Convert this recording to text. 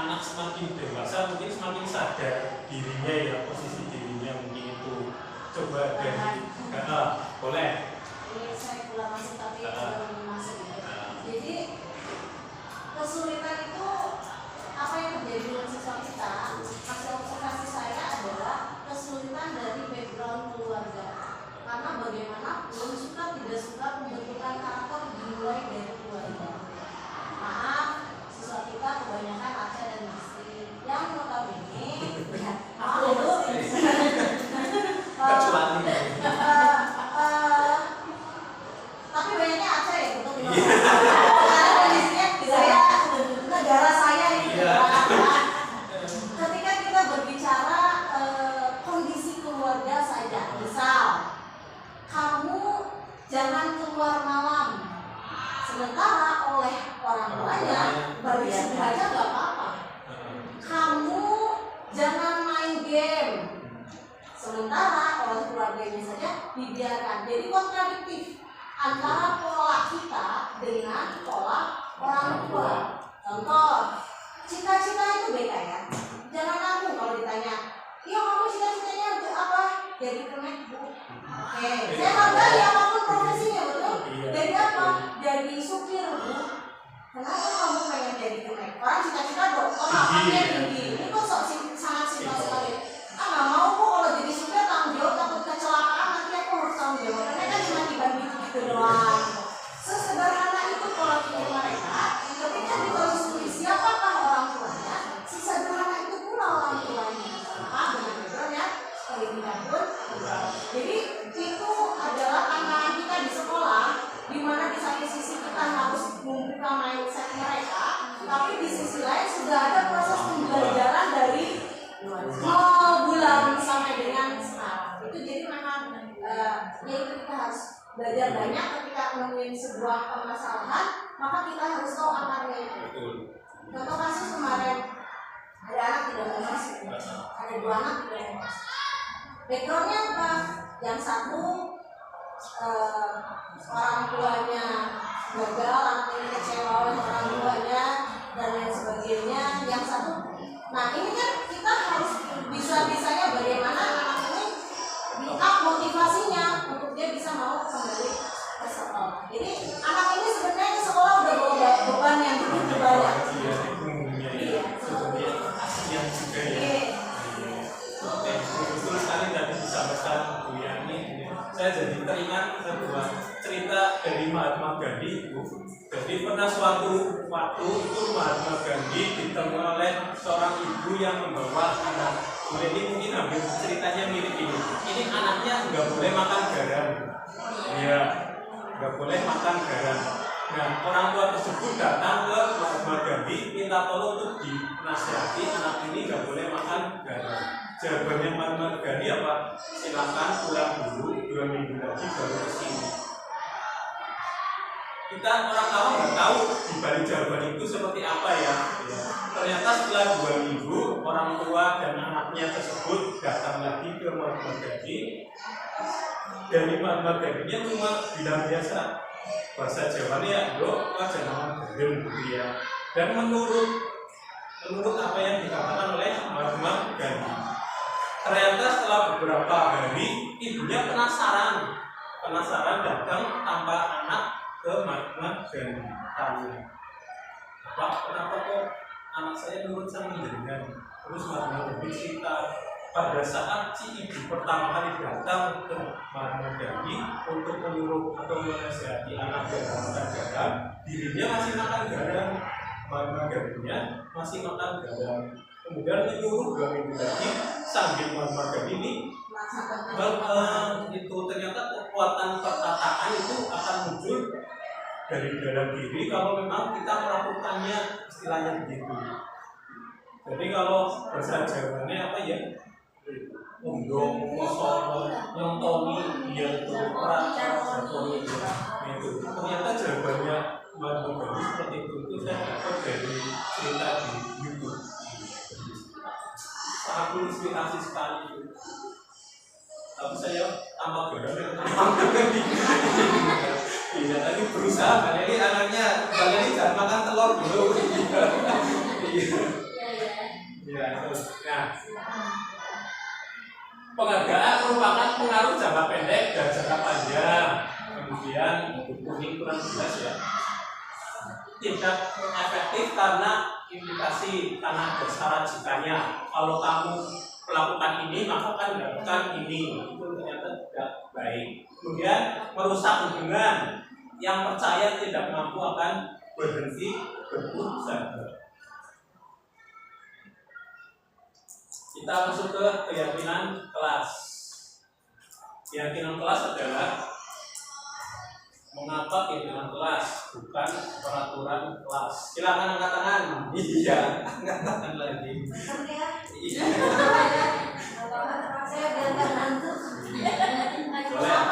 anak semakin dewasa mungkin semakin sadar dirinya ya, posisi dirinya mungkin itu. Coba dari boleh. Ini saya pulang masuk tapi belum masuk ya. Jadi kesulitan itu apa yang terjadi dengan siswa kita, hasil observasi saya adalah kesulitan dari background keluarga. Karena bagaimanapun suka tidak suka pembentukan karakter dimulai dari keluarga. Maaf, siswa kita kebanyakan Aceh dan Masri yang notabene tapi banyaknya Aceh ya, betul tidak? Karena kondisinya saya negara saya ini. Ketika kita berbicara kondisi keluarga saja, misal kamu jangan keluar malam, sementara oleh orang tuanya berisik aja nggak apa-apa. Kamu jangan main game, sementara oleh keluarganya saja dibiarkan. Jadi kontradiktif antara pola kita dengan pola orang tua. Contoh, cita-cita itu beda ya. Jangan aku kalau ditanya, iya kamu cita-citanya untuk apa? Jadi kemek bu. Oke, saya hargai apapun profesinya, betul? Dari apa? Dari supir bu. Kenapa kamu pengen jadi kemek? Orang cita-cita dokter, makanya tinggi. Ini kok sangat simpel sekali. Nggak mau bu kalau jadi supir tanggung jawab, takut kecelakaan nanti aku harus tanggung jawab. Karena kan cuma dibanding gitu doang. Sesederhana itu pola pikir mereka. Ketika ditelusuri siapakah orang tuanya, sesederhana itu pula orang tuanya. Sama dengan backgroundnya, pendidikan pun. Jadi itu adalah tantangan kita di sekolah, di mana di satu sisi kita harus membuka mindset mereka, tapi di sisi lain sudah ada proses pembelajaran dari 0 bulan sampai dengan sekarang. Itu jadi memang yaitu kita harus belajar banyak ketika menemukan sebuah permasalahan, maka kita harus tahu akarnya itu. Contoh kasus kemarin ada anak tidak mau masuk, ada 2 anak tidak mau masuk. Backgroundnya apa? Yang satu orang tuanya gagal, anak ini kecewa oleh orang tuanya dan lain sebagainya. Yang satu, nah ini kan kita harus bisa-bisanya bagaimana anak ini di-up motivasinya untuk dia bisa mau kembali ke sekolah. Jadi anak ini sebenarnya ke sekolah udah bawa beban yang begitu banyak. Iya, yang juga ya. Betul sekali tadi disampaikan Bu Yani. Saya jadi teringat sebuah cerita dari Mahatma Gandhi itu. Jadi pernah suatu waktu itu Mahatma Gandhi ditemui oleh seorang ibu yang membawa anak. Ini mungkin hampir ceritanya mirip ini. Ini anaknya nggak boleh makan garam. Iya, nggak boleh makan garam. Nah, orang tua tersebut datang ke Mahatma Gandhi minta tolong untuk dinasihati anak ini nggak boleh makan garam. Jawabannya Mahatma Gandhi apa? Silakan pulang dulu 2 minggu lagi baru kesini. Kita orang awam nggak tahu di balik jawaban itu seperti apa ya. Ternyata setelah 2 minggu orang tua dan anaknya tersebut datang lagi ke Mahatma Gandhi. Dari Mahatma Gandhi-nya cuma bilang biasa bahasa Jawanya ya, lo jangan garam gitu ya. Dan menurut apa yang dikatakan oleh Mahatma Gandhi, ternyata setelah beberapa hari ibunya penasaran datang tanpa anak ke Mahatma Gandhi. Tanya, Pak, kenapa kok anak saya nurut sama jenengan? Terus Mahatma Gandhi cerita pada saat si ibu pertama kali datang ke Mahatma Gandhi untuk menyuruh atau menasihati anak makan garam, dirinya masih makan garam, Mahatma Gandhi-nya masih makan garam. Kemudian menyuruh 2 minggu lagi sambil Mahatma Gandhi ini itu ternyata kekuatan perkataan itu akan muncul dari dalam diri kalau memang kita melakukannya, istilahnya begitu. Jadi kalau bahasa Jawanya apa ya? Undong, kosong, nyontoni, dia itu jatoni itu. Ternyata jawabannya Mahatma Gandhi seperti itu saya dapat dari cerita di YouTube. Sangat inspirasi sekali itu. Tapi saya tambah garam iya, tadi berusaha kali ini anaknya kali ini jangan makan telur dulu. Iya. tidak efektif karena implikasi, karena ada syarat jikanya. Kalau kamu melakukan ini maka akan mendapatkan ini, itu ternyata tidak baik. Kemudian merusak hubungan, yang percaya tidak mampu akan berhenti berusaha. Kita masuk ke keyakinan kelas. Keyakinan kelas adalah mengapa keyakinan kelas bukan peraturan kelas. Silakan angkat tangan. Iya, angkat tangan lagi. Iya. Saya biar nggak ngantuk. Boleh.